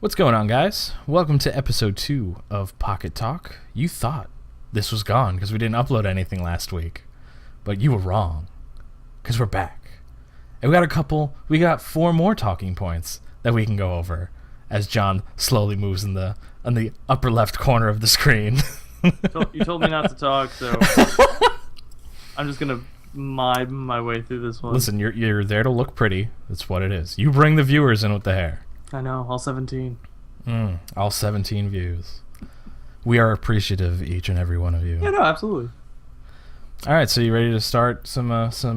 What's going on, guys? Welcome to episode 2 of Pocket Talk. You thought this was gone because we didn't upload anything last week, but you were wrong because we're back. And we got 4 more talking points that we can go over as John slowly moves in the upper left corner of the screen. You told me not to talk, so I'm just gonna mime my way through this one. Listen, you're there to look pretty. That's what it is. You bring the viewers in with the hair. I know, all 17. All 17 views. We are appreciative, each and every one of you. Yeah, no, absolutely. All right, so you ready to start some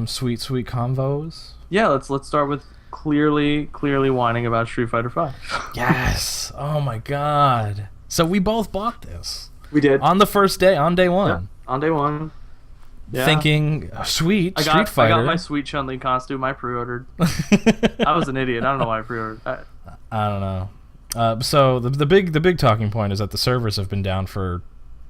sweet convos? Yeah, let's start with clearly whining about Street Fighter V. Yes. Oh my God. So we both bought this. We did on the first day, on day one. Yeah, on day one. Yeah. Thinking, Street Fighter. I got my sweet Chun-Li costume. I pre-ordered. I was an idiot. I don't know why I pre-ordered. I don't know. So the big talking point is that the servers have been down for,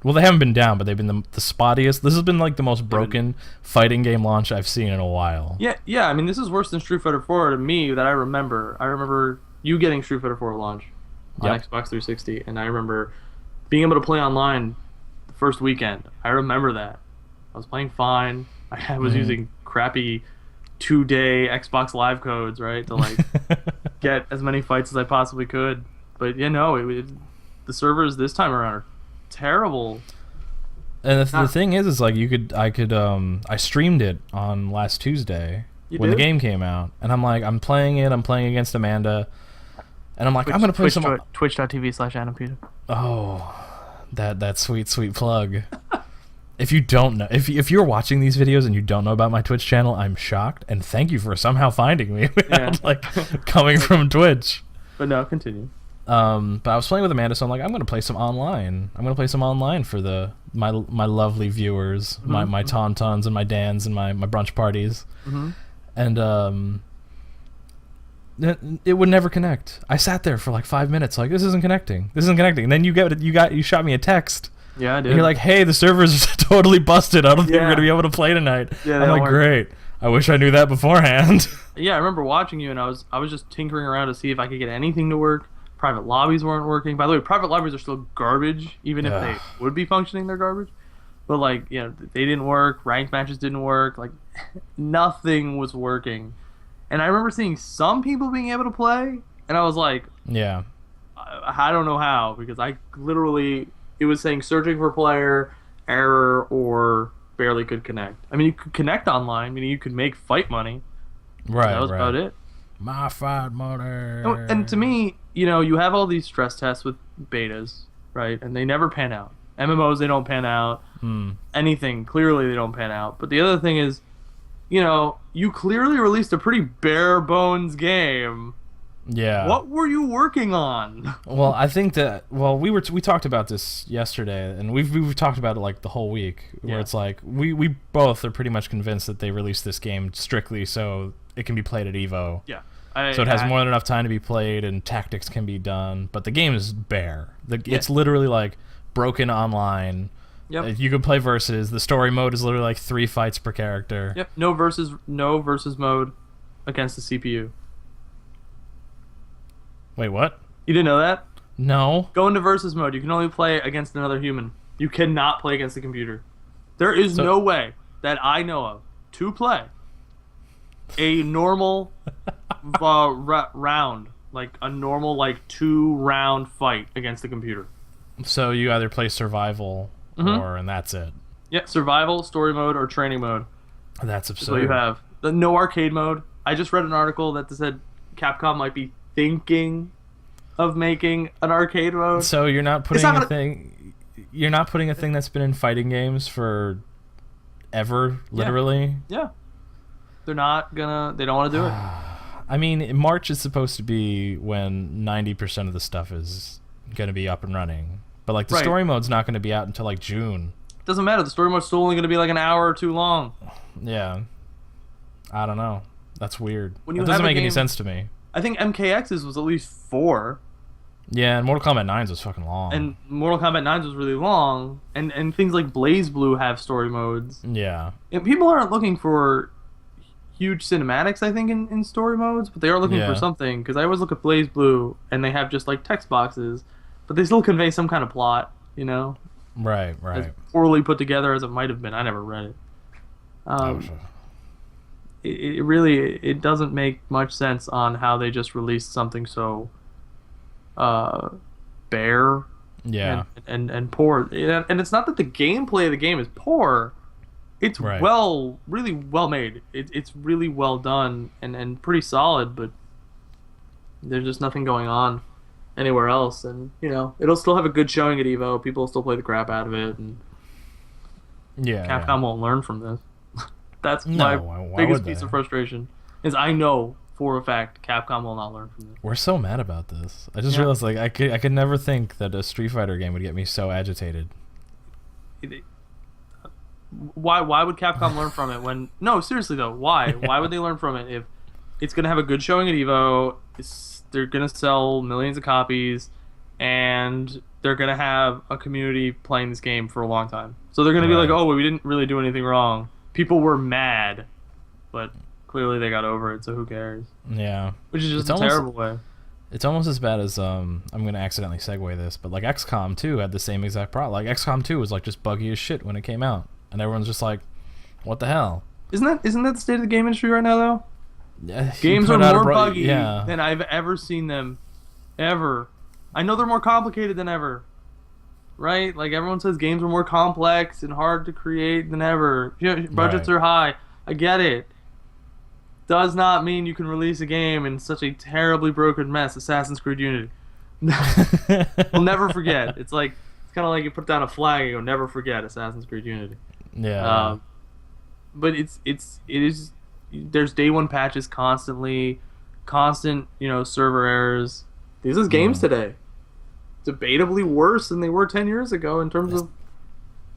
well, they haven't been down, but they've been the spottiest. This has been like the most broken fighting game launch I've seen in a while. Yeah. I mean, this is worse than Street Fighter 4 to me that I remember. I remember you getting Street Fighter 4 launch on Xbox 360, and I remember being able to play online the first weekend. I remember that. I was playing fine. I was using crappy 2-day Xbox Live codes, right, to like get as many fights as I possibly could. But the servers this time around are terrible. And the thing is like I streamed it on last Tuesday when the game came out, and I'm playing against Amanda, and I'm like, I'm gonna play some Twitch.tv/AdamPeter. Oh, that sweet plug. If you don't know, if you're watching these videos and you don't know about my Twitch channel, I'm shocked, and thank you for somehow finding me without coming from Twitch. But no, continue. But I was playing with Amanda, so I'm like, I'm gonna play some online. I'm gonna play some online for my lovely viewers, my tauntauns and my dans and my brunch parties, and it would never connect. I sat there for like 5 minutes, like this isn't connecting. And then you shot me a text. Yeah, I did. And you're like, hey, the servers are totally busted. I don't think we're gonna be able to play tonight. Yeah, I'm like, great. I wish I knew that beforehand. Yeah, I remember watching you, and I was just tinkering around to see if I could get anything to work. Private lobbies weren't working. By the way, private lobbies are still garbage, even if they would be functioning, they're garbage. But they didn't work. Ranked matches didn't work. Like, nothing was working. And I remember seeing some people being able to play, and I was like, yeah, I don't know how, because I literally, it was saying searching for player, error, or barely could connect. I mean, you could connect online, meaning you could make fight money. Right, that was about it. My fight money. And to me, you have all these stress tests with betas, right? And they never pan out. MMOs, they don't pan out. Anything, clearly they don't pan out. But the other thing is, you clearly released a pretty bare bones game. Yeah. What were you working on? Well, I think that we talked about this yesterday, and we've talked about it like the whole week, where it's like we both are pretty much convinced that they released this game strictly so it can be played at EVO. Yeah. So it has more than enough time to be played and tactics can be done, but the game is bare. It's literally like broken online. Yep. You can play versus. The story mode is literally like 3 fights per character. Yep. No versus mode against the CPU. Wait, what? You didn't know that? No. Go into versus mode. You can only play against another human. You cannot play against the computer. There is no way that I know of to play a normal round, like a normal 2-round fight against the computer. So you either play survival and that's it. Yeah, survival, story mode, or training mode. That's absurd. That's what you have. No arcade mode. I just read an article that said Capcom might be thinking of making an arcade mode. So you're not putting You're not putting a thing that's been in fighting games for ever, literally. Yeah. They don't want to do it. I mean, March is supposed to be when 90% of the stuff is going to be up and running. But the story mode's not going to be out until June. Doesn't matter. The story mode's still only going to be an hour or 2 long. Yeah. I don't know. That's weird. It doesn't make any sense to me. I think MKX's was at least 4. Yeah, and Mortal Kombat 9's was fucking long. And Mortal Kombat 9's was really long. And things like Blaze Blue have story modes. Yeah. And people aren't looking for huge cinematics, I think, in story modes, but they are looking for Yeah. something. Because I always look at Blaze Blue, and they have just like text boxes, but they still convey some kind of plot, Right. as Right. poorly put together as it might have been. I never read it. Oh, Um, sure. it really it doesn't make much sense on how they just released something so uh, bare Yeah. and poor. And it's not that the gameplay of the game is poor. It's Right. really well made. It's really well done and pretty solid, but there's just nothing going on anywhere else. And it'll still have a good showing at Evo. People will still play the crap out of it, and Yeah. Capcom won't learn from this. That's No, my why biggest would piece they? of frustration. Is I know for a fact Capcom will not learn from this. We're so mad about this. I just Yeah. realized, like, I could never think that a Street Fighter game would get me so agitated. It- why would Capcom learn from it when no, seriously though, why would they learn from it if it's gonna have a good showing at Evo, they're gonna sell millions of copies, and they're gonna have a community playing this game for a long time, so they're gonna be like, Right. oh well, we didn't really do anything wrong, people were mad, but clearly they got over it, so who cares? Yeah. Which is just It's a almost- terrible way. It's almost as bad as I'm gonna accidentally segue this, but like XCOM 2 had the same exact problem. Like XCOM 2 was like just buggy as shit when it came out, and everyone's just like, "What the hell?" Isn't that the state of the game industry right now though? Yeah, you Games put are out a more buggy Yeah, than I've ever seen them, ever. I know they're more complicated than ever, right? Like everyone says, games are more complex and hard to create than ever. Yeah, budgets Right. are high. I get it. Does not mean you can release a game in such a terribly broken mess. Assassin's Creed Unity. We'll never forget. It's kind of like you put down a flag and you go, never forget Assassin's Creed Unity. yeah, But it is there's day one patches constantly, constant server errors. These is games today, debatably worse than they were 10 years ago in terms of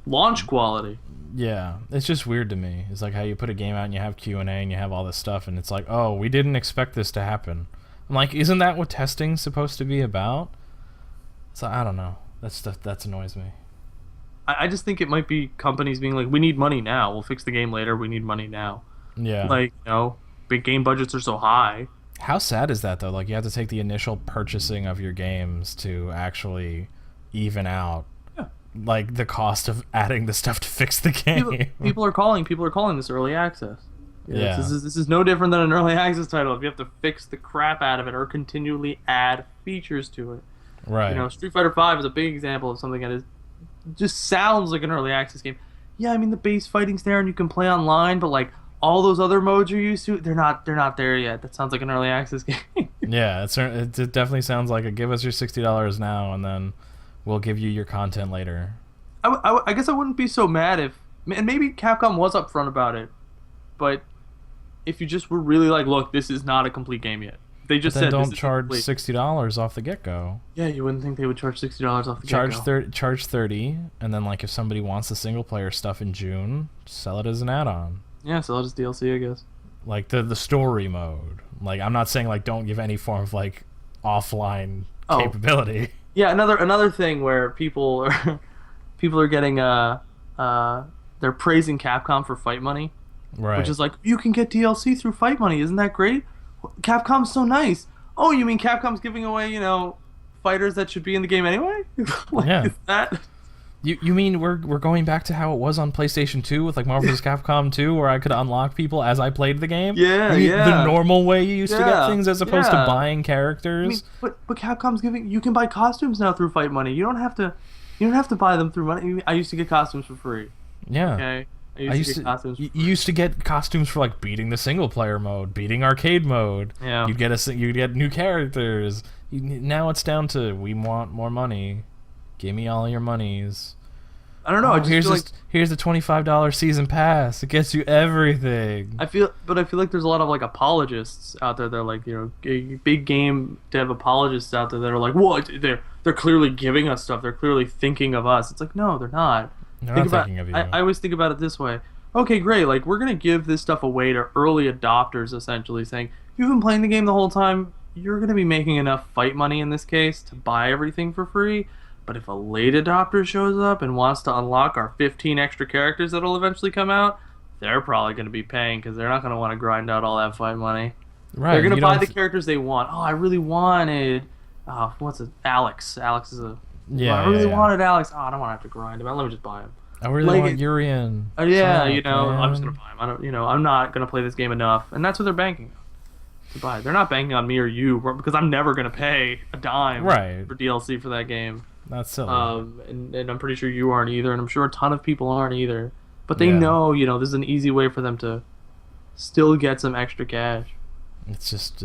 launch quality. yeah. It's just weird to me. It's like how you put a game out and you have Q&A and you have all this stuff, and it's like, oh, we didn't expect this to happen. I'm like, isn't that what testing's supposed to be about? So I don't know. That stuff that annoys me. I just think it might be companies being like, we need money now. We'll fix the game later. We need money now. Yeah. Like big game budgets are so high. How sad is that though? Like you have to take the initial purchasing of your games to actually even out like the cost of adding the stuff to fix the game. People are calling this early access. Yeah. This is no different than an early access title. If you have to fix the crap out of it or continually add features to it. Right. Street Fighter V is a big example of something that just sounds like an early access game. Yeah, I mean the base fighting's there and you can play online, but like all those other modes you're used to, they're not there yet. That sounds like an early access game. Yeah, it definitely sounds like give us your $60 now and then we'll give you your content later. I guess I wouldn't be so mad and maybe Capcom was upfront about it, but if you just were really like, look, this is not a complete game yet. They just Then said don't this charge is complete. $60 off the get-go. Yeah, you wouldn't think they would charge $60 off the Charge get-go. charge 30, and then like if somebody wants the single player stuff in June, sell it as an add-on. Yeah, so I'll just DLC, I guess. Like the story mode. Like I'm not saying like don't give any form of like offline capability. Yeah, another thing where people are getting they're praising Capcom for fight money. Right. Which is like, you can get DLC through fight money. Isn't that great? Capcom's so nice. Oh, you mean Capcom's giving away, fighters that should be in the game anyway? Yeah. Is that? You mean we're going back to how it was on PlayStation 2 with like Marvel vs. Capcom 2 where I could unlock people as I played the game? Yeah, You mean yeah. The normal way you used to get Yeah, things as opposed yeah. to buying I mean, characters? but Capcom's you can buy costumes now through fight money. You don't have to buy them through money. I used to get costumes for free. Yeah. Okay. I used to get costumes for you free. used to get costumes for like beating the single player mode, beating arcade mode. Yeah. You'd get new characters. Now it's down to we want more money. Give me all your monies. I don't know. I just here's feel this, here's the $25 season pass. It gets you everything. I feel like there's a lot of like apologists out there. They're like, big game dev apologists out there that are like, what? They're clearly giving us stuff. They're clearly thinking of us. It's like, no, they're not. They're not thinking of you. I always think about it this way. Okay, great. Like we're gonna give this stuff away to early adopters, essentially saying you've been playing the game the whole time. You're gonna be making enough fight money in this case to buy everything for free. But if a late adopter shows up and wants to unlock our 15 extra characters that'll eventually come out, they're probably going to be paying because they're not going to want to grind out all that fight money. Right. They're going to you buy don't the characters they want. Oh, I really wanted, what's it? Alex. Alex is a. Yeah, I really yeah. wanted Alex. Oh, I don't want to have to grind him. Let me just buy him. I really want Urian. Yeah, Fuck, you know, man. I'm just gonna buy him. I don't, you know, I'm not gonna play this game enough, and that's what they're banking on to buy. They're not banking on me or you because I'm never gonna pay a dime Right. for DLC for that game. That's silly. And I'm pretty sure you aren't either, and I'm sure a ton of people aren't either. But they Yeah. know, you know, this is an easy way for them to still get some extra cash. It's just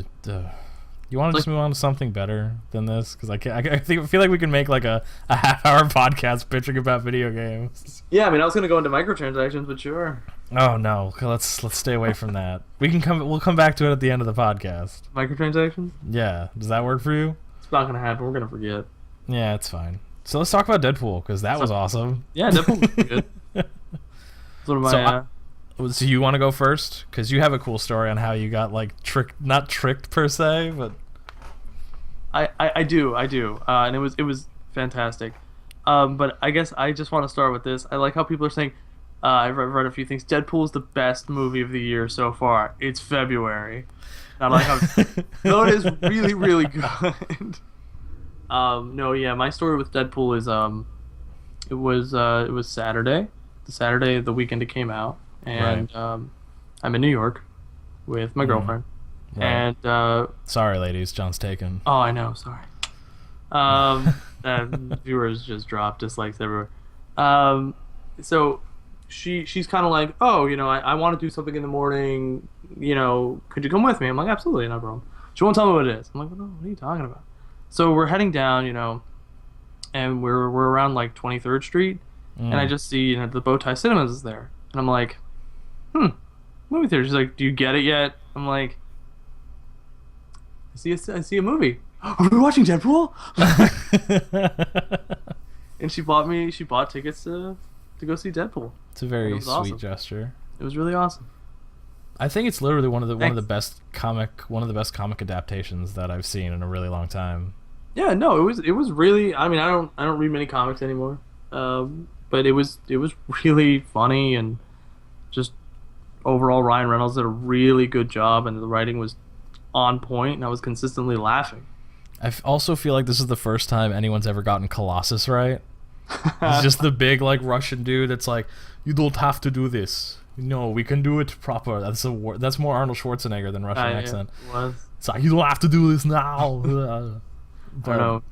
you want to It's just move on to something better than this? Because I feel like we can make like a half-hour podcast bitching about video games. Yeah, I mean, I was gonna go into microtransactions, but sure. Oh no, let's stay away from that. We'll come back to it at the end of the podcast. Microtransactions? Yeah, does that work for you? It's not gonna happen. We're gonna forget. Yeah, it's fine. So let's talk about Deadpool because that was awesome. Yeah, Deadpool was pretty good. It's one of my. So you want to go first? Because you have a cool story on how you got like not tricked per se, but I do, and it was fantastic. But I guess I just want to start with this. I like how people are saying. I've read a few things. Deadpool is the best movie of the year so far. It's February. And I like how no, it is really really good. No, yeah, my story with Deadpool is it was Saturday, the weekend it came out. And I'm in New York with my girlfriend. Right. And sorry, ladies, John's taken. oh, I know, sorry. Viewers just dropped dislikes everywhere. So she's kind of like, oh, you know, I want to do something in the morning. You know, could you come with me? I'm like, absolutely, no problem. She won't tell me what it is. I'm like, what are you talking about? So we're heading down, you know, and we're around like 23rd Street, and I just see, you know, the Bowtie Cinemas is there, and I'm like, movie theater. She's like, do you get it yet? I'm like, I see a movie. Are we watching Deadpool? And she bought tickets to go see Deadpool. It's a very sweet awesome. gesture. It was really awesome. I think it's literally one of the best comic adaptations that I've seen in a really long time. Yeah, no, it was really. I mean, I don't read many comics anymore, but it was really funny, and just overall Ryan Reynolds did a really good job, and the writing was on point, and I was consistently laughing. I also feel like this is the first time anyone's ever gotten Colossus right. He's just the big like Russian dude that's like, you don't have to do this. No, we can do it proper. That's more Arnold Schwarzenegger than Russian accent. Yeah, it was. It's like, you don't have to do this now. I don't know.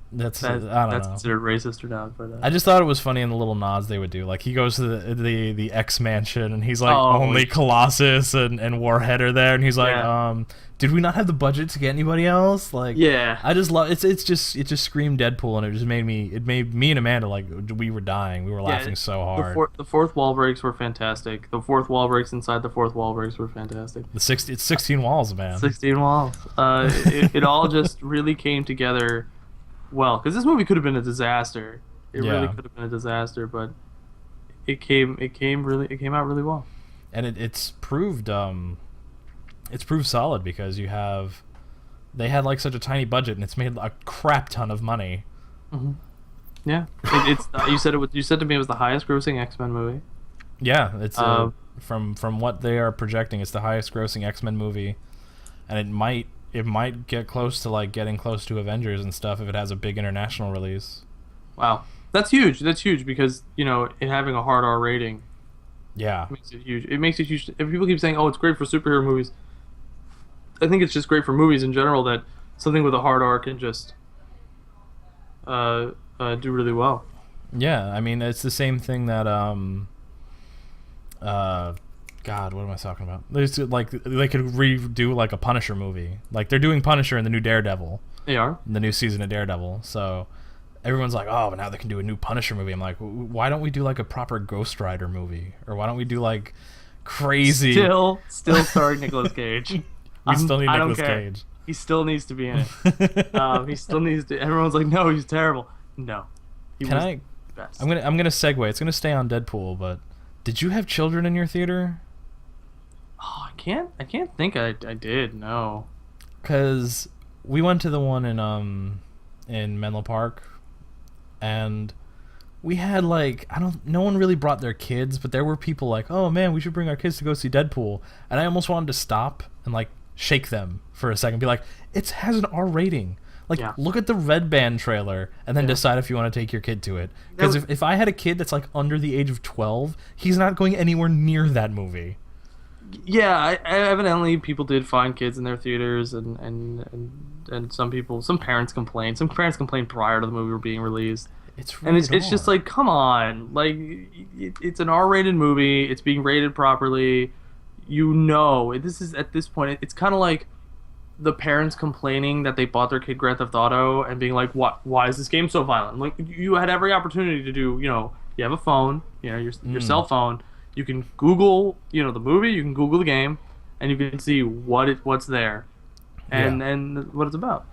That's That's considered racist or not, but I just thought it was funny in the little nods they would do. Like he goes to the X mansion and he's like, Oh, only Colossus and Warhead are there, and he's like, Yeah. did we not have the budget to get anybody else? Like, yeah, I just love it just screamed Deadpool, and it made me and Amanda like we were dying. We were laughing so hard. The fourth wall breaks were fantastic. The fourth wall breaks inside the fourth wall breaks were fantastic. It's 16 walls, man. 16 walls. It all just really came together well, because this movie could have been a disaster. It really could have been a disaster, but it came out really well. And it's proved solid because they had like such a tiny budget and it's made a crap ton of money. Mm-hmm. Yeah, it's you said to me it was the highest grossing X-Men movie. Yeah, it's from what they are projecting, it's the highest grossing X-Men movie, and it might get close to like getting close to Avengers and stuff if it has a big international release. Wow, that's huge. That's huge because, you know, it having a hard R rating. Yeah, Makes it huge. It makes it huge. If people keep saying, "Oh, it's great for superhero movies," I think it's just great for movies in general that something with a hard R can just do really well. Yeah, I mean it's the same thing that God, what am I talking about? There's like they could redo like a Punisher movie. Like they're doing Punisher in the new Daredevil. They are. The new season of Daredevil. So everyone's like, oh, but now they can do a new Punisher movie. I'm like, why don't we do like a proper Ghost Rider movie? Or why don't we do like crazy... Still starring Nicolas Cage. We still need Nicolas Cage. He still needs to be in it. He still needs to... Everyone's like, no, he's terrible. No. Can I... The best. I'm gonna segue. It's gonna stay on Deadpool, but did you have children in your theater? Oh, I can't think I did, no. Because we went to the one in Menlo Park, and we had like no one really brought their kids, but there were people like, oh man, we should bring our kids to go see Deadpool, and I almost wanted to stop and like shake them for a second, be like, it has an R rating. Like, look at the Red Band trailer and then decide if you want to take your kid to it. Because if I had a kid that's like under the age of 12, he's not going anywhere near that movie. Yeah, evidently people did find kids in their theaters, and some parents complained. Some parents complained prior to the movie being released. It's just like, come on, like it's an R-rated movie. It's being rated properly. This is at this point. It's kind of like the parents complaining that they bought their kid Grand Theft Auto and being like, "What? Why is this game so violent?" Like, you had every opportunity to do. You have a phone. Your cell phone. You can Google, the movie. You can Google the game, and you can see what's there, and what it's about.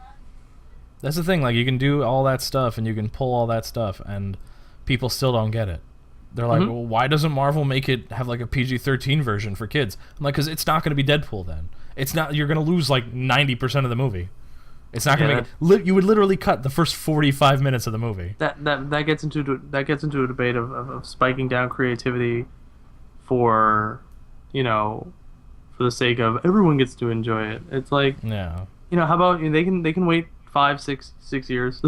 That's the thing. Like, you can do all that stuff, and you can pull all that stuff, and people still don't get it. They're like, well, why doesn't Marvel make it have like a PG-13 version for kids? I'm like, because it's not going to be Deadpool then. It's not. You're going to lose like 90% of the movie. It's not going to make it. You would literally cut the first 45 minutes of the movie. That gets into a debate of spiking down creativity for the sake of everyone gets to enjoy it. It's like, how about they can wait 5-6 years.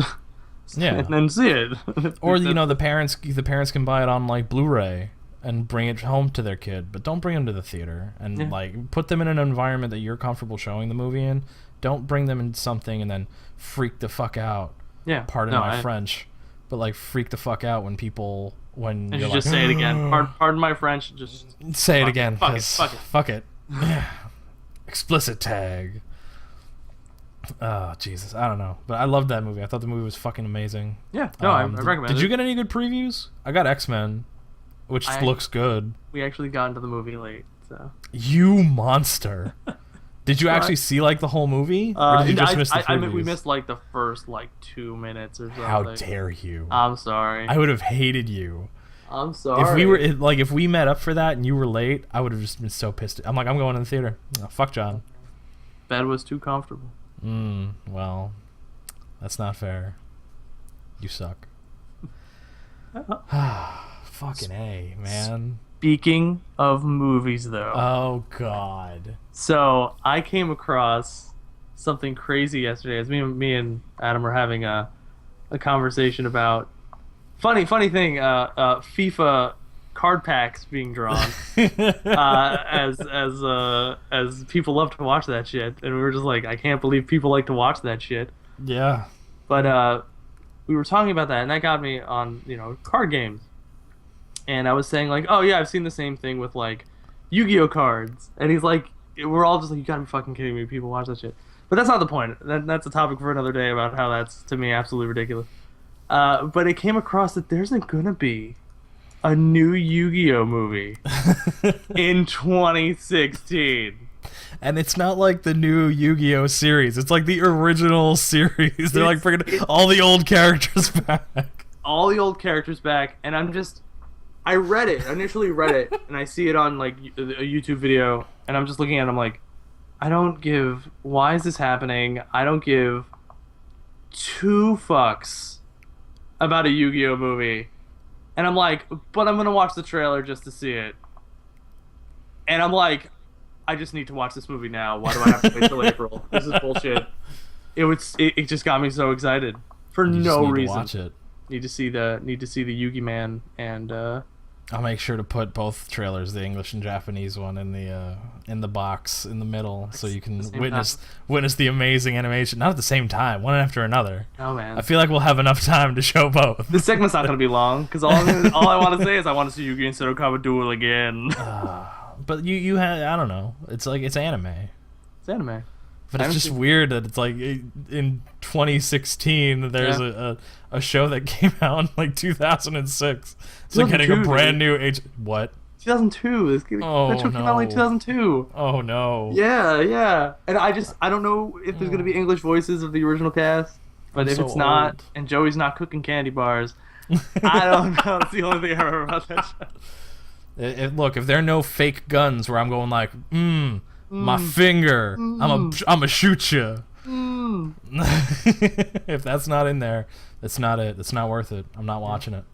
And then see it. Or the parents can buy it on like Blu-ray and bring it home to their kid, but don't bring them to the theater and like put them in an environment that you're comfortable showing the movie in. Don't bring them into something and then freak the fuck out. Pardon my French, but like freak the fuck out when and you're just like, say it again. Pardon my French. Just say it again. Fuck it. Explicit tag. Oh, Jesus. I don't know. But I loved that movie. I thought the movie was fucking amazing. Yeah. No, I recommend it. Did you get any good previews? I got X-Men, which looks good. We actually got into the movie late, so. You monster. Did you actually see, like, the whole movie? Or did you just miss the previews? We missed, like, the first, 2 minutes or something. How dare you. I'm sorry. I would have hated you. I'm sorry. If we met up for that and you were late, I would have just been so pissed. I'm like, I'm going to the theater. Oh, fuck John. Bed was too comfortable. Well, that's not fair. You suck. Fucking A, man. Speaking of movies, though. Oh, God. So, I came across something crazy yesterday. As me and Adam were having a conversation about funny thing, FIFA card packs being drawn as people love to watch that shit, and we were just like, I can't believe people like to watch that shit. Yeah. But we were talking about that, and that got me on card games, and I was saying like, oh yeah, I've seen the same thing with like YuGiOh cards, and he's like, we're all just like, you gotta be fucking kidding me, people watch that shit. But that's not the point. That's a topic for another day about how that's, to me, absolutely ridiculous. But it came across that there's gonna be a new YuGiOh movie in 2016. And it's not like the new Yu-Gi-Oh series. It's like the original series. They're like bringing all the old characters back. All the old characters back. And I read it. I initially read it. And I see it on like a YouTube video. And I'm just looking at it. I'm like, why is this happening? I don't give 2 fucks about a Yu-Gi-Oh movie. And I'm like, but I'm going to watch the trailer just to see it. And I'm like, I just need to watch this movie now. Why do I have to wait till April? This is bullshit. It just got me so excited for no reason. To watch it. Need to see the Yugi Man, and I'll make sure to put both trailers, the English and Japanese one, in the box in the middle, so you can witness the amazing animation. Not at the same time, one after another. Oh man! I feel like we'll have enough time to show both. This segment's not going to be long because all I want to say is I want to see Yugi and Seto duel again. But you had, I don't know. It's like it's anime. It's anime. But it's just weird that it's like in 2016 there's a show that came out in like 2006. So getting a brand new age. What? 2002. That show came out like 2002. Oh no. Yeah. And I don't know if there's gonna be English voices of the original cast, but if it's not, and Joey's not cooking candy bars, I don't know. That's the only thing I remember about that show. Look, if there are no fake guns where I'm going like, my finger, I'ma shoot you. If that's not in there, that's not it. That's not worth it. I'm not watching it.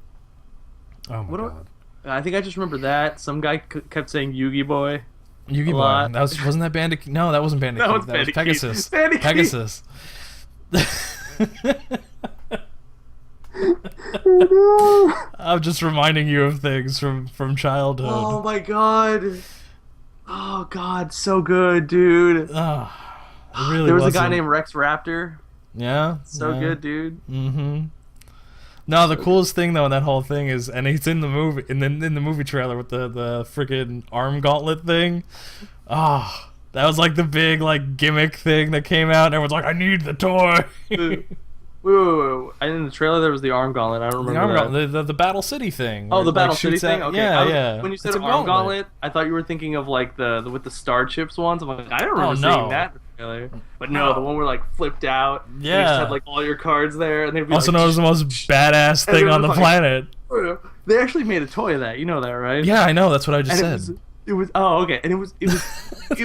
Oh my What do god. I think I just remember that. Some guy kept saying Yugi Boy. Yugi A Boy. lot. Wasn't that Bandit? No, that wasn't Bandit. That was That was Bandit Pegasus. Bandit Pegasus. I'm just reminding you of things from childhood. Oh my god. Oh god, so good, dude. It really There was a wasn't. guy named Rex Raptor. Yeah. So yeah. good, dude. Mm-hmm. No, the coolest thing though in that whole thing is, and he's in the movie, in the movie trailer with the freaking arm gauntlet thing. That was like the big like gimmick thing that came out, and everyone's like, "I need the toy." Wait. And in the trailer there was the arm gauntlet. I don't remember The arm that. gauntlet, the Battle City thing. Oh, where the it, Battle like, City shoots thing? out- Okay. Yeah, yeah. When you said It's a arm gauntlet, I thought you were thinking of like the with the Starships ones. I'm like, I don't remember no. seeing that in the trailer. But no, the one where like flipped out. And you just Yeah. had like all your cards there, and they'd be Also like, known as the most badass thing on the planet. They actually made a toy of that. You know that, right? Yeah, I know. That's what I just And said. it was okay, and it was it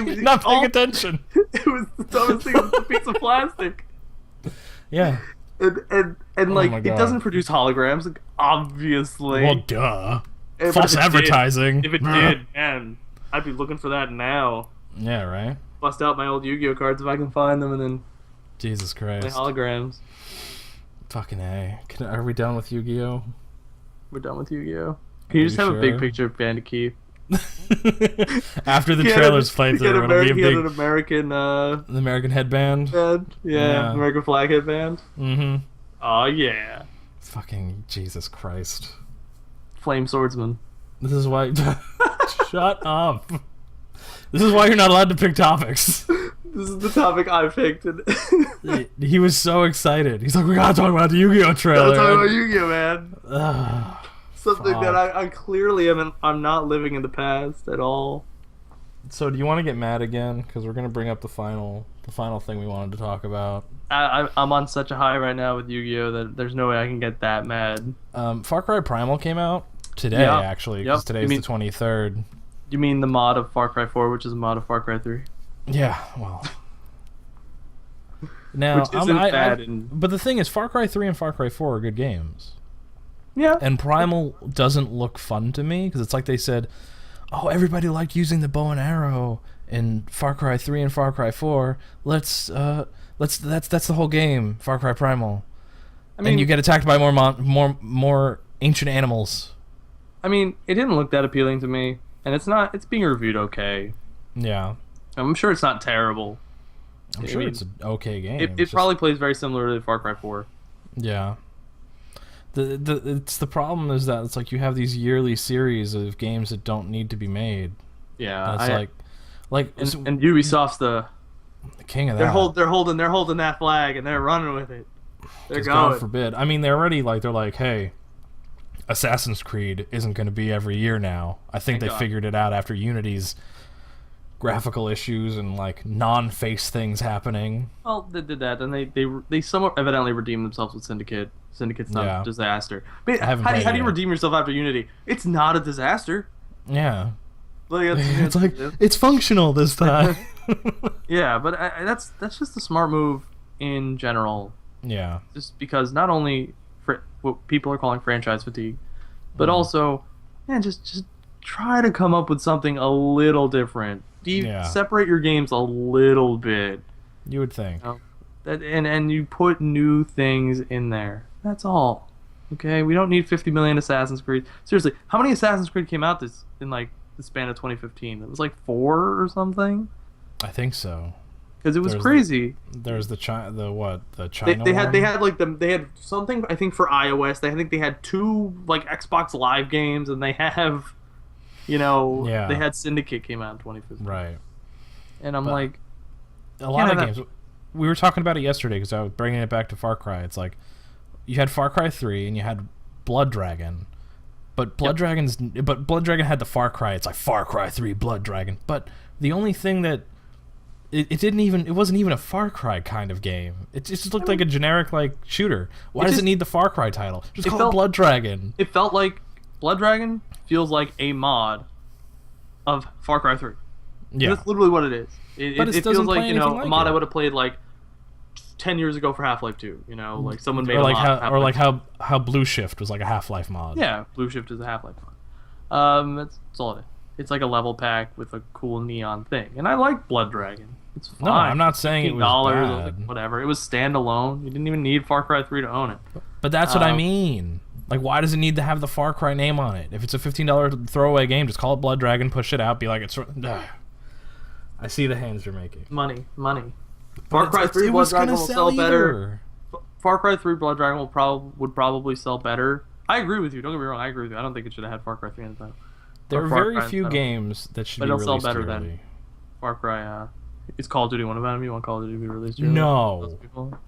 was Not paying attention. It was the dumbest thing. It was a piece of plastic. Yeah. And like my it God. doesn't produce holograms, like, obviously. Well, duh. But False if it did- advertising. If it did, man, I'd be looking for that now. Yeah, right. Bust out my old Yu-Gi-Oh cards if I can find them, and then Jesus play Christ. holograms. Fucking A. Are we done with Yu-Gi-Oh? We're done with Yu-Gi-Oh. Can you just have a big picture of Bandit Keith? After the He had trailers a- played he had through, it'll be a he had an big American the American headband. band. Yeah, American flag headband. Mm-hmm. Oh yeah, Fucking Jesus Christ. flame swordsman. This is why. Shut up. This is why you're not allowed to pick topics. This is the topic I picked. And He was so excited. He's like, we gotta talk about the Yu-Gi-Oh trailer. Gotta talk about Yu-Gi-Oh, man. Ugh, Something fuck. that I clearly I'm not living in the past at all. So, do you want to get mad again? Because we're gonna bring up the final thing we wanted to talk about. I'm on such a high right now with Yu-Gi-Oh that there's no way I can get that mad. Far Cry Primal came out today, Yeah. actually, because Yep. today's You mean- the 23rd. You mean the mod of Far Cry 4, which is a mod of Far Cry 3? Yeah, well. Now, Which isn't I- bad. And but the thing is, Far Cry 3 and Far Cry 4 are good games. yeah, And Primal doesn't look fun to me, because it's like they said, oh, everybody liked using the bow and arrow in Far Cry 3 and Far Cry 4. That's the whole game, Far Cry Primal. I mean, And you get attacked by more ancient animals. I mean, it didn't look that appealing to me, and it's being reviewed okay. Yeah. I'm sure it's not terrible. I'm I sure mean, it's an okay game. It It's just- probably plays very similar to Far Cry 4. Yeah. It's the problem is that it's like you have these yearly series of games that don't need to be made. Yeah, That's and Ubisoft's the king of that. they're holding that flag and they're running with it. They're 'Cause going. God forbid. I mean, they're like, hey, Assassin's Creed isn't going to be every year now. I think Thank they God. figured it out after Unity's graphical issues and like non-face things happening. Well, they did that, and they somewhat evidently redeemed themselves with Syndicate. Syndicate's not Yeah. a disaster. But I haven't how do played it you yet. redeem yourself after Unity? It's not a disaster. Yeah. Like, It's like it's functional this time. yeah, but that's just a smart move in general. Yeah. Just because not only for what people are calling franchise fatigue, but Mm. also, man, just try to come up with something a little different. Yeah. Separate your games a little bit. You would think. And you put new things in there. That's all. Okay, we don't need 50 million Assassin's Creed. Seriously, how many Assassin's Creed came out in like the span of 2015? It was like 4 or something. I think so. Because it was There's crazy. There's the China They one? had something I think for iOS. I think they had 2 like Xbox Live games, and they have, Yeah. they had Syndicate came out in 2015. Right. And I'm But- like, A lot of that- games. We were talking about it yesterday because I was bringing it back to Far Cry. It's like you had Far Cry 3 and you had Blood Dragon, but Blood Dragon had the Far Cry. It's like Far Cry 3 Blood Dragon. But the only thing that it wasn't even a Far Cry kind of game. It just looked like a generic like shooter. Why does it need the Far Cry title? Just call it Blood Dragon. it felt like Blood Dragon feels like a mod of Far Cry 3. Yeah. That's literally what it is. But it It doesn't feels like, play anything like a mod it. I would have played like 10 years ago for Half-Life 2. You know, like someone made or like a mod. how or like how Blue Shift was like a Half-Life mod. Yeah, Blue Shift is a Half-Life mod. That's all it is. It's like a level pack with a cool neon thing, and I like Blood Dragon. It's fine. No, I'm not saying it was $15, bad. whatever. It was standalone. You didn't even need Far Cry 3 to own it. But that's what I mean. Like, why does it need to have the Far Cry name on it? If it's a $15 throwaway game, just call it Blood Dragon, push it out, be like, it's... I see the hands you're making. Money. Far Cry 3 Blood Dragon will sell better. Far Cry 3 Blood Dragon would probably sell better. I agree with you. Don't get me wrong. I agree with you. I don't think it should have had Far Cry 3 in the title. There are very few games that should be released sell better yearly. than Far Cry. Is Call of Duty one of them? You want Call of Duty to be released yearly? No. You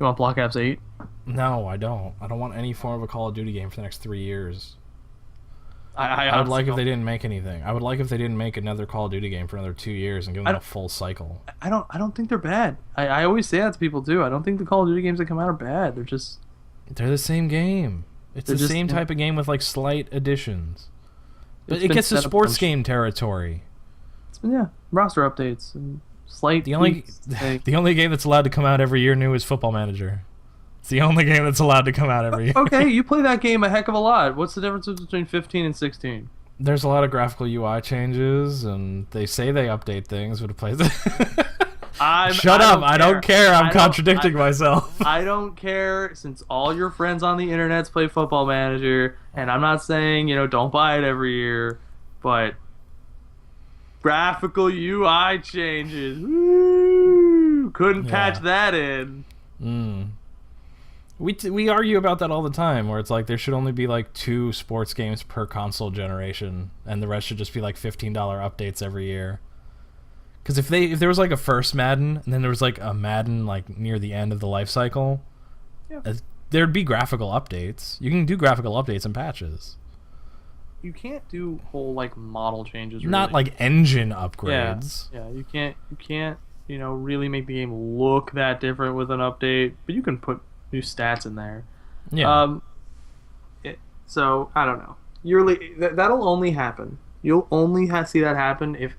want Black Ops 8? No, I don't. I don't want any form of a Call of Duty game for the next 3 years. I would like if they didn't make anything. I would like if they didn't make another Call of Duty game for another 2 years and give them a full cycle. I don't think they're bad. I always say that to people too. I don't think the Call of Duty games that come out are bad. They're the same game. It's the same type of game with like slight additions. But it gets to sports game territory. Roster updates and slight. The only game that's allowed to come out every year new is Football Manager. It's the only game that's allowed to come out every year. Okay, you play that game a heck of a lot. What's the difference between 15 and 16? There's a lot of graphical UI changes, and they say they update things, but it plays... Shut up! I don't care. I'm contradicting myself. I don't care, since all your friends on the internets play Football Manager, and I'm not saying, don't buy it every year, but graphical UI changes. Woo! Couldn't patch that in. We argue about that all the time, where it's like there should only be like 2 sports games per console generation, and the rest should just be like $15 updates every year. Because if there was like a first Madden, and then there was like a Madden like near the end of the life cycle, there'd be graphical updates. You can do graphical updates and patches. You can't do whole like model changes. Really. Not like engine upgrades. Yeah, you can't really make the game look that different with an update, but you can put new stats in there. Yeah. So I don't know. That'll only happen. You'll only see that happen if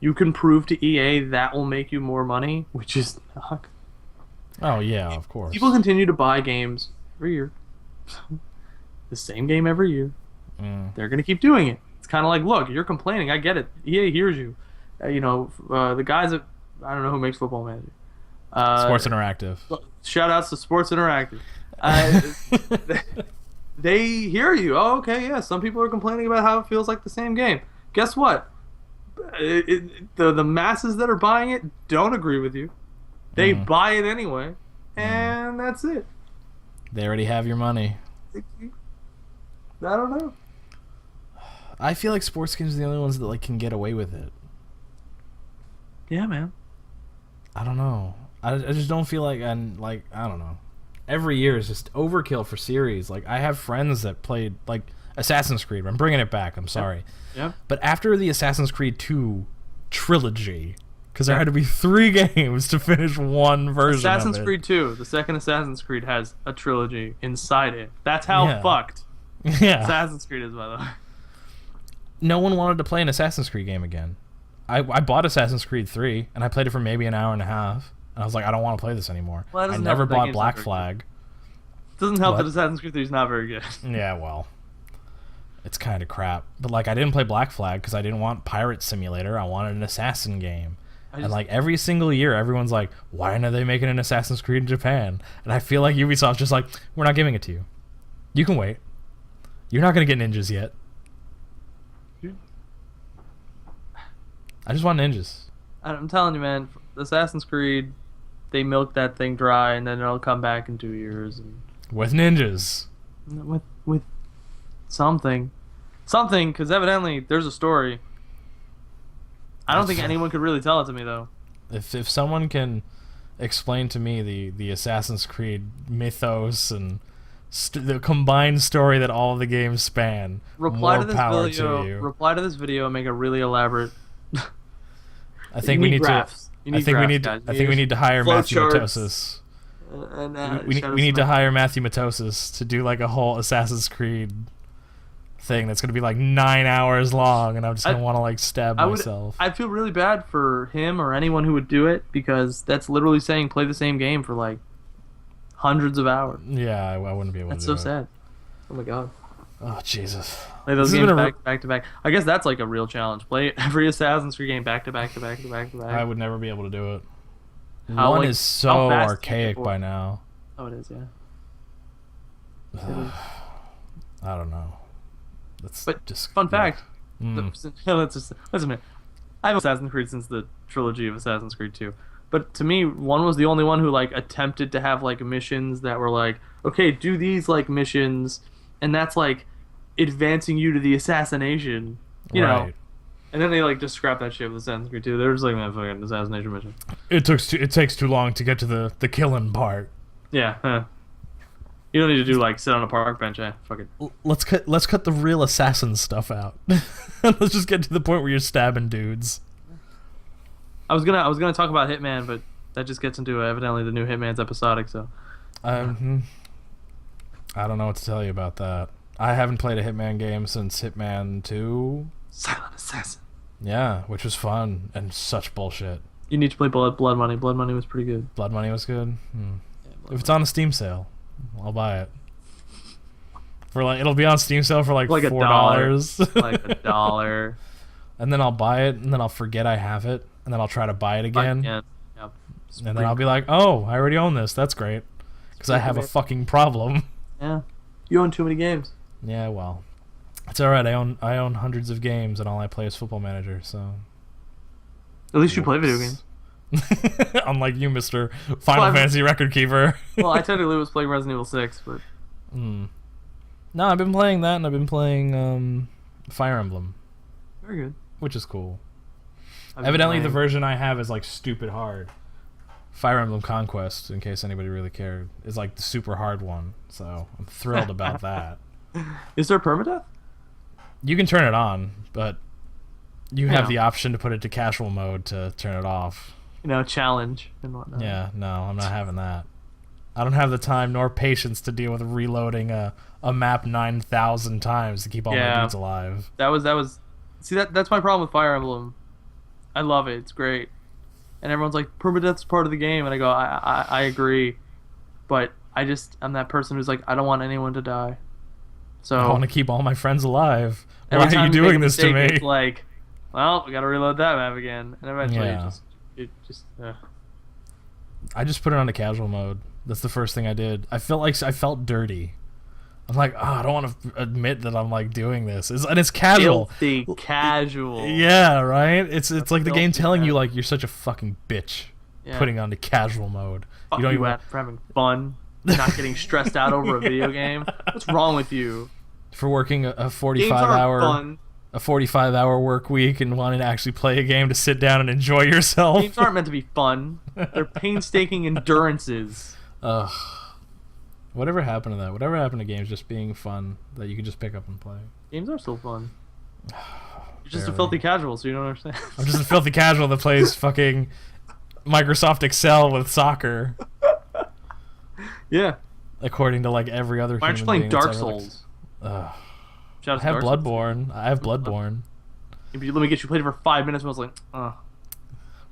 you can prove to EA that will make you more money, which is not. Oh yeah, of course. People continue to buy games every year. The same game every year. They're gonna keep doing it. It's kind of like, look, you're complaining. I get it. EA hears you. The guys that I don't know who makes Football Manager. Sports Interactive. Shout outs to Sports Interactive. They hear you. Oh, okay, yeah. Some people are complaining about how it feels like the same game. Guess what? The masses that are buying it don't agree with you. They buy it anyway, and that's it. They already have your money. I don't know. I feel like sports games are the only ones that like can get away with it. Yeah, man. I don't know. I just don't feel like I don't know. Every year is just overkill for series. Like I have friends that played like Assassin's Creed. I'm bringing it back. I'm sorry. Yeah. But after the Assassin's Creed 2 trilogy, because there had to be 3 games to finish one version Assassin's of it. Creed 2, the second Assassin's Creed has a trilogy inside it. That's how fucked Assassin's Creed is, by the way. No one wanted to play an Assassin's Creed game again. I bought Assassin's Creed 3, and I played it for maybe an hour and a half, and I was like, I don't want to play this anymore. Well, I never bought Black Flag. It doesn't help that Assassin's Creed 3 is not very good. Yeah, well, it's kind of crap. But like, I didn't play Black Flag because I didn't want Pirate Simulator. I wanted an assassin game. And like every single year, everyone's like, why aren't they making an Assassin's Creed in Japan? And I feel like Ubisoft's just like, we're not giving it to you. You can wait. You're not going to get ninjas yet. I just want ninjas. I'm telling you, man, Assassin's Creed, they milk that thing dry, and then it'll come back in 2 years. And with ninjas. With something. Something, because evidently there's a story. I don't think anyone could really tell it to me, though. If someone can explain to me the Assassin's Creed mythos and the combined story that all of the games span, reply more to this power video. to you. Reply to this video and make a really elaborate. I think we need graphs. to. I think we need to hire Matthew Matosis. We need to hire Matthew Matosis to do like a whole Assassin's Creed thing that's gonna be like 9 hours long, and I'm just gonna want to like stab myself. I feel really bad for him or anyone who would do it, because that's literally saying play the same game for like hundreds of hours. Yeah, I wouldn't be able to do it. That's so sad. Oh my god. Oh Jesus. Play those games back to back. I guess that's like a real challenge. Play every Assassin's Creed game back to back to back to back to back. I would never be able to do it. How, One is so archaic by now. Oh, it is, yeah. I don't know. But just fun fact. Mm. Let's admit, I have Assassin's Creed since the trilogy of Assassin's Creed 2. But to me, 1 was the only one who like attempted to have like missions that were like, okay, do these like missions, and that's like advancing you to the assassination, you know. And then they like just scrap that shit with Assassin's Creed 2. They're just like, man, fucking assassination mission. It takes too long to get to the killing part. Yeah. You don't need to do like sit on a park bench. Fuck it. Let's cut the real assassin stuff out. Let's just get to the point where you're stabbing dudes. I was gonna talk about Hitman, but that just gets into evidently the new Hitman's episodic. So I don't know what to tell you about that. I haven't played a Hitman game since Hitman 2. Silent Assassin. Yeah, which was fun and such bullshit. You need to play Blood Money. Blood Money was pretty good. Blood Money was good. Yeah, if it's on a Steam sale, I'll buy it. For like, it'll be on Steam sale for like $4. Like $1. And then I'll buy it, and then I'll forget I have it, and then I'll try to buy it again. Yep. And then I'll be like, oh, I already own this. That's great. Because I have a fucking problem. Yeah. You own too many games. Yeah, well. It's alright. I own hundreds of games, and all I play is Football Manager, so... At least you play video games. Unlike you, Mr. Final Fantasy Record Keeper. Well, I technically was playing Resident Evil 6, but... No, I've been playing that, and I've been playing Fire Emblem. Very good. Which is cool. Evidently, the version I have is like stupid hard. Fire Emblem Conquest, in case anybody really cared, is like the super hard one. So I'm thrilled about that. Is there permadeath? You can turn it on, but you have the option to put it to casual mode to turn it off. You know, challenge and whatnot. Yeah, no, I'm not having that. I don't have the time nor patience to deal with reloading a map 9,000 times to keep all my dudes alive. That was. See, that's my problem with Fire Emblem. I love it. It's great. And everyone's like, permadeath's part of the game. And I go, I agree. But I'm that person who's like, I don't want anyone to die. So I want to keep all my friends alive. Why are you doing this to me? It's like, well, we got to reload that map again. And eventually I just put it on to casual mode. That's the first thing I did. I felt dirty. I'm like, I don't want to admit that I'm like doing this. And it's casual. Filthy casual. Yeah, right? It's like the game telling you like you're such a fucking bitch putting on to casual mode. Fuck you for having fun, not getting stressed out over a video game. What's wrong with you? For working a 45-hour work week and wanting to actually play a game to sit down and enjoy yourself. Games aren't meant to be fun. They're painstaking endurances. Ugh. Whatever happened to that? Whatever happened to games just being fun that you can just pick up and play? Games are still fun. You're just a filthy casual, so you don't understand. I'm just a filthy casual that plays fucking Microsoft Excel with soccer. Yeah. According to like every other Why aren't you playing Dark Souls? I have Bloodborne. I have Bloodborne. Let me get you played it for 5 minutes and I was like,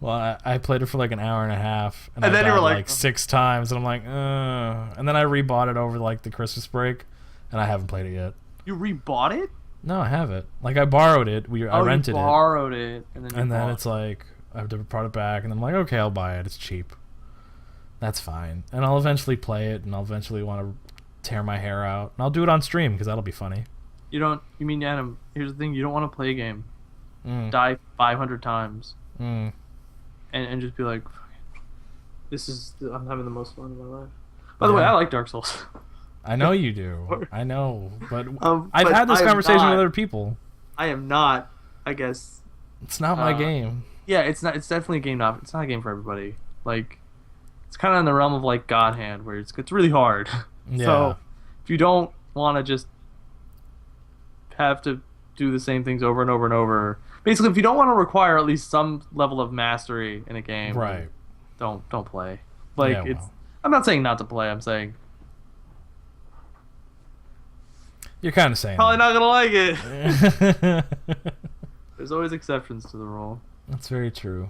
Well, I played it for like an hour and a half, and then I you were died like 6 times, and I'm like, and then I rebought it over like the Christmas break, and I haven't played it yet. You rebought it? No, I have it. Like I borrowed it. I rented it. You borrowed it, and then it's like I have to brought it back, and I'm like, okay, I'll buy it. It's cheap. That's fine, and I'll eventually play it, and I'll eventually want to tear my hair out, and I'll do it on stream because that'll be funny. You mean Adam? Here's the thing: you don't want to play a game, die 500 times. And just be like, I'm having the most fun in my life. By the way, I like Dark Souls. I know you do. I know, but I've had this conversation with other people. I am not. I guess it's not my game. Yeah, it's not. It's definitely a game. It's not a game for everybody. Like, it's kind of in the realm of like God Hand, where it's really hard. Yeah. So if you don't want to just have to do the same things over and over and over. Basically, if you don't want to require at least some level of mastery in a game, right? Don't play. Like I'm not saying not to play. I'm saying You're kind of saying Probably that. not gonna like it. Not. There's always exceptions to the rule. That's very true.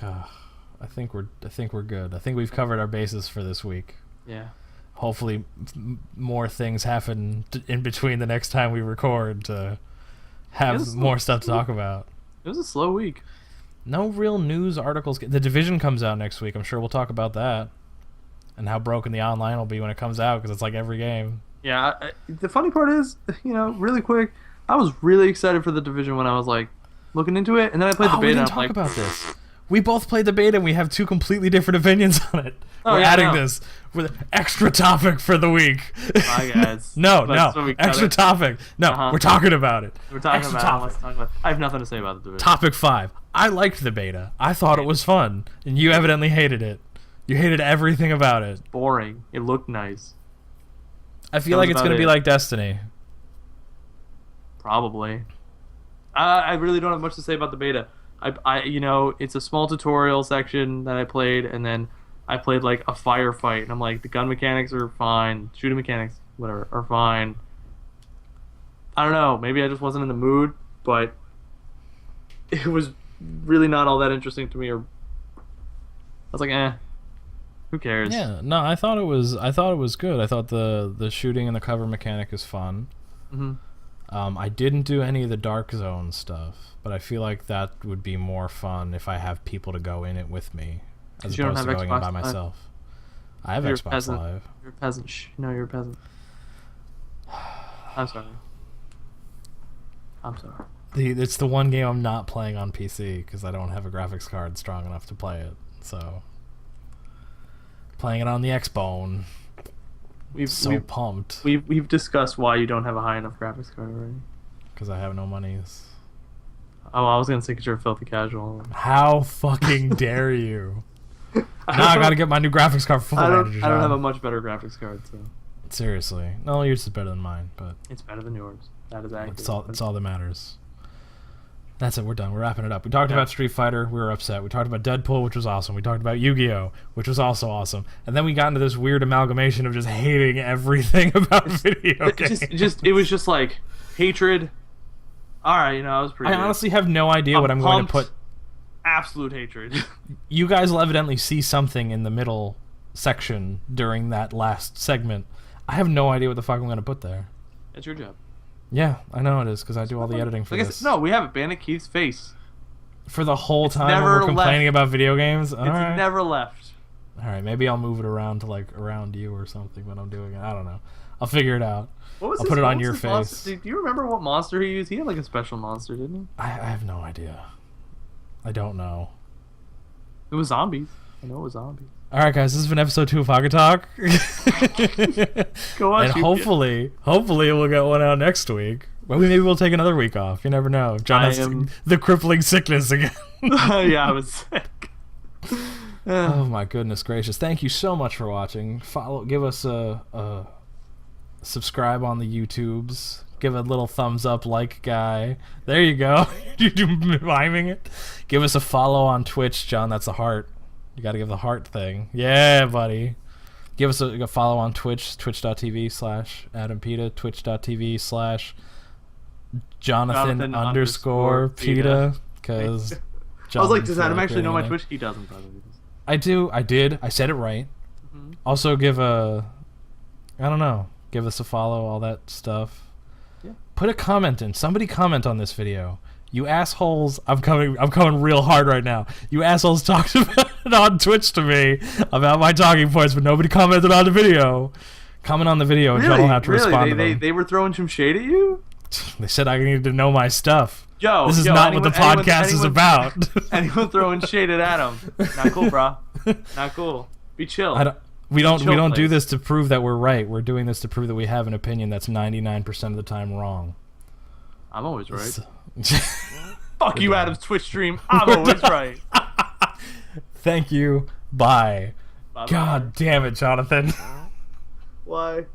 I think we're good. I think we've covered our bases for this week. Yeah. Hopefully, more things happen in between the next time we record to have more stuff to talk about. It was a slow week. No real news articles. The Division comes out next week. I'm sure we'll talk about that and how broken the online will be when it comes out because it's like every game. Yeah. The funny part is, really quick, I was really excited for the Division when I was like looking into it, and then I played the beta. We didn't and talk I'm like, about this. We both played the beta and we have two completely different opinions on it. We're adding this with an extra topic for the week. Bye, guys. No. Extra topic. No, we're talking about it. We're talking about it. Let's talk about it. I have nothing to say about the Division. Topic 5. I liked the beta. I thought it was fun. And you evidently hated it. You hated everything about it. Boring. It looked nice. I feel like it's going to be like Destiny. Probably. I really don't have much to say about the beta. It's a small tutorial section that I played, and then I played like a firefight, and I'm like, the gun mechanics are fine, shooting mechanics, whatever, are fine. I don't know, maybe I just wasn't in the mood, but it was really not all that interesting to me. Or I was like, who cares? Yeah, no, I thought it was good. I thought the shooting and the cover mechanic is fun. Mm-hmm. I didn't do any of the Dark Zone stuff, but I feel like that would be more fun if I have people to go in it with me, as opposed to going in by myself. I have Xbox Live. You're a peasant. You're a peasant. I'm sorry. It's the one game I'm not playing on PC because I don't have a graphics card strong enough to play it. So playing it on the Xbone. We've pumped. We've discussed why you don't have a high enough graphics card already. Because I have no monies. Oh, I was gonna say because you're a filthy casual. How fucking dare you? I gotta get my new graphics card full. I don't have a much better graphics card, so. Seriously, no, yours is better than mine, but it's better than yours. That is accurate. It's all that matters. That's it. We're done. We're wrapping it up. We talked about Street Fighter. We were upset. We talked about Deadpool, which was awesome. We talked about YuGiOh, which was also awesome. And then we got into this weird amalgamation of just hating everything about video games. It was just like hatred. All right, I was pretty. I honestly have no idea what I'm going to put. Absolute hatred. You guys will evidently see something in the middle section during that last segment. I have no idea what the fuck I'm going to put there. It's your job. Yeah, I know it is because I do all the editing for this. No, we have it. Bandit Keith's face. For the whole time when we're complaining about video games? All right. Never left. All right, maybe I'll move it around to like around you or something when I'm doing it. I don't know. I'll figure it out. I'll put it on your face. Do you remember what monster he used? He had like a special monster, didn't he? I have no idea. I don't know. It was zombies. I know it was zombies. All right, guys, this has been episode 2 of Pocket Talk. Go on, and hopefully we'll get one out next week. Well, maybe we'll take another week off. You never know. John has the crippling sickness again. Yeah, I was sick. Oh my goodness gracious! Thank you so much for watching. Give us a subscribe on the YouTubes. Give a little thumbs up, like guy. There you go. You're miming it. Give us a follow on Twitch, John. That's a heart. You got to give the heart thing. Yeah, buddy. Give us a follow on Twitch, twitch.tv/AdamPita, twitch.tv/Jonathan_Pita. Because I was like, does Adam actually know my Twitch? He doesn't, probably. I do. I did. I said it right. Mm-hmm. Also, give us a follow, all that stuff. Yeah. Put a comment in. Somebody comment on this video. You assholes, I'm coming real hard right now. You assholes talked about it on Twitch to me about my talking points, but nobody commented on the video. Comment on the video and John will have to respond to them. They were throwing some shade at you? They said I needed to know my stuff. This is not what the podcast is about. Anyone throwing shade at Adam? Not cool, bro. Not cool. Be chill. We don't do this to prove that we're right. We're doing this to prove that we have an opinion that's 99% of the time wrong. I'm always right. Fuck you, Adam's Twitch stream. I'm always right. Thank you. Bye. Bye-bye. God damn it, Jonathan. Why?